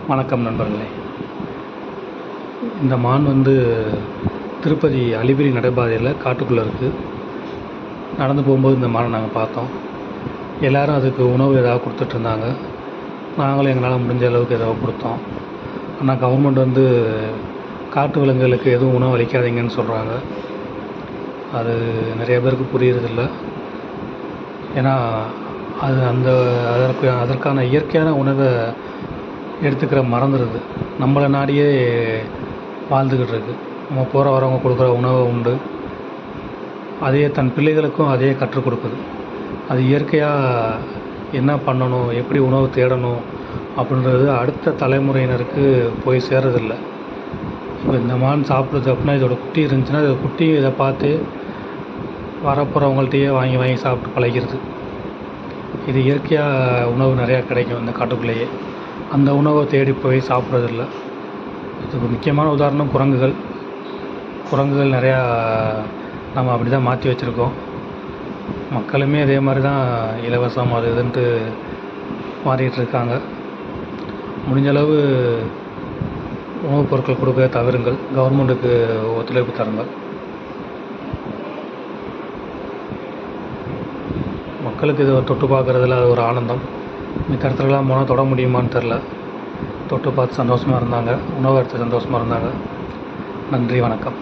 வணக்கம் நண்பர்களே. இந்த மான் திருப்பதி அலிபிரி நடைபாதையில் காட்டுக்குள்ளே இருக்குது. நடந்து போகும்போது இந்த மானை நாங்கள் பார்த்தோம். எல்லோரும் அதுக்கு உணவு ஏதாவது கொடுத்துட்ருந்தாங்க. நாங்களும் எங்களால் முடிஞ்ச அளவுக்கு ஏதாவது கொடுத்தோம். ஆனால் கவர்மெண்ட் காட்டு விலங்குகளுக்கு எதுவும் உணவு அளிக்காதீங்கன்னு சொல்கிறாங்க. அது நிறைய பேருக்கு புரியறதில்ல. ஏன்னா அது அதற்கான இயற்கையான உணவை எடுத்துக்கிற மறந்துடுது. நம்மளை நாடியே வாழ்ந்துக்கிட்டு இருக்குது. நம்ம போகிற வரவங்க கொடுக்குற உணவை உண்டு. அதையே தன் பிள்ளைகளுக்கும் அதையே கற்றுக் கொடுக்குது. அது இயற்கையாக என்ன பண்ணணும், எப்படி உணவு தேடணும் அப்படின்றது அடுத்த தலைமுறையினருக்கு போய் சேரதில்லை. இப்போ இந்த மான் சாப்பிடுது அப்படின்னா இதோட குட்டி இருந்துச்சுன்னா இது குட்டியும் இதை பார்த்து வரப்போகிறவங்கள்ட்டையே வாங்கி வாங்கி சாப்பிட்டு பழகிறது. இது இயற்கையாக உணவு நிறையா கிடைக்கும் இந்த காட்டுக்குள்ளேயே. அந்த உணவை தேடி போய் சாப்பிட்றதில்ல. இதுக்கு முக்கியமான உதாரணம் குரங்குகள் நிறையா நம்ம அப்படி தான் மாற்றி வச்சுருக்கோம். மக்களுமே அதே மாதிரி தான் இலவசம் அது இதுன்ட்டு மாறிட்டுருக்காங்க. முடிஞ்சளவு உணவுப் பொருட்கள் கொடுக்க தவிருங்கள். கவர்மெண்ட்டுக்கு ஒத்துழைப்பு தருங்கள். மக்களுக்கு இதை தொட்டு பார்க்குறதுல அது ஒரு ஆனந்தம். மித்த இடத்துலலாம் போனால் தொட முடியுமான்னு தெரில. தொட்டு பார்த்து சந்தோஷமாக இருந்தாங்க. உணவு எடுத்து சந்தோஷமாக இருந்தாங்க. நன்றி, வணக்கம்.